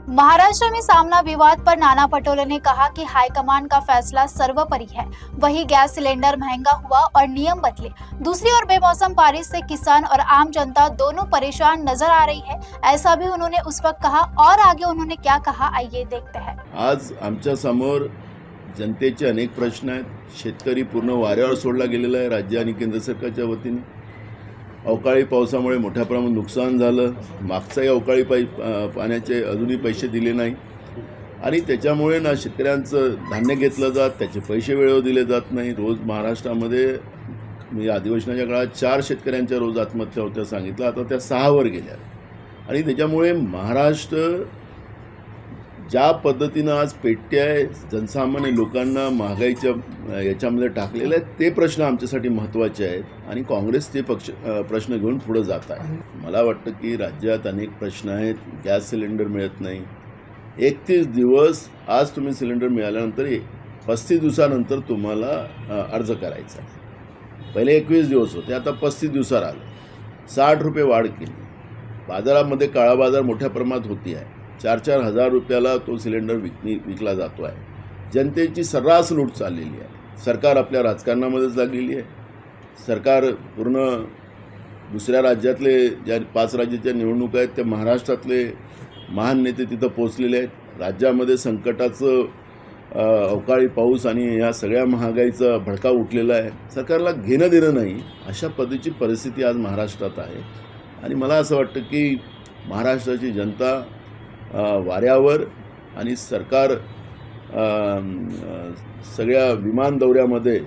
महाराष्ट्र में सामना विवाद पर नाना पटोले ने कहा कि हाईकमान का फैसला सर्वोपरि है। वही गैस सिलेंडर महंगा हुआ और नियम बदले। दूसरी ओर बेमौसम बारिश से किसान और आम जनता दोनों परेशान नजर आ रही है, ऐसा भी उन्होंने उस वक्त कहा। और आगे उन्होंने क्या कहा, आइए देखते हैं। आज आमच्या समोर जनतेचे अनेक प्रश्न आहेत। शेतकरी पूर्ण वाऱ्यावर सोडला गेलेला आहे राज्य आणि केंद्र सरकारच्या वतीने। अवकाळी पावसामुळे मोठ्या प्रमाणात नुकसान झालं। मागचाही अवकाळी पाण्याचे अजूनही पैसे दिले नाही आणि त्याच्यामुळे ना शेतकऱ्यांचं धान्य घेतलं जात, त्याचे पैसे वेळेवर दिले जात नाही। रोज महाराष्ट्रामध्ये मी अधिवेशनाच्या काळात 4 शेतकऱ्यांच्या रोज आत्महत्या होत्या सांगितलं, आता त्या 6 वर गेल्या आणि त्याच्यामुळे महाराष्ट्र ज्या पद्धतीनं आज पेटते आहे, जनसामान्य लोकांना महागाईच्या याच्यामध्ये टाकलेले आहेत, ते प्रश्न आमच्यासाठी महत्त्वाचे आहेत आणि काँग्रेस ते प्रश्न घेऊन पुढे जात आहे। मला वाटतं की राज्यात अनेक प्रश्न आहेत। गॅस सिलेंडर मिळत नाही। 31 दिवस आज तुम्ही सिलेंडर मिळाल्यानंतर 35 दिवसानंतर तुम्हाला अर्ज करायचा आहे। पहिले 21 दिवस होते, आता 35 दिवसावर आलं। 60 रुपये वाढ केली। बाजारामध्ये काळा बाजार मोठ्या प्रमाणात होती आहे। 4-4 हजार रुपयाला तो सिलेंडर विकला जातो आहे। जनतेची सर्रास लूट चाललेली आहे। सरकार आपल्या राजकारणामध्येच लागलेली आहे। सरकार पूर्ण दुसऱ्या राज्यातले ज्या 5 राज्याच्या निवडणुका आहेत त्या महाराष्ट्रातले महान नेते तिथं पोहोचलेले आहेत। राज्यामध्ये संकटाचं अवकाळी पाऊस आणि या सगळ्या महागाईचा भडका उठलेला आहे। सरकारला घेणं देणं नाही, अशा पद्धतीची परिस्थिती आज महाराष्ट्रात आहे आणि मला असं वाटतं की महाराष्ट्राची जनता वाऱ्यावर आणि सरकार सगळ्या विमान दौऱ्यामध्ये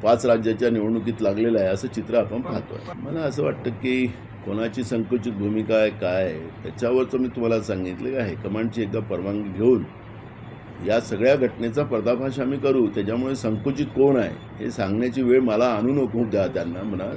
5 राज्याच्या निवडणुकीत लागलेलं आहे असं चित्र आपण पाहतोय। मला असं वाटतं की कोणाची संकुचित भूमिका आहे काय आहे त्याच्यावरचं मी तुम्हाला सांगितलं की हायकमांडची एकदा परवानगी घेऊन या सगळ्या घटनेचा पर्दाफाश आम्ही करू। त्याच्यामुळे संकुचित कोण आहे हे सांगण्याची वेळ मला आणू नको द्या त्यांना म्हणा।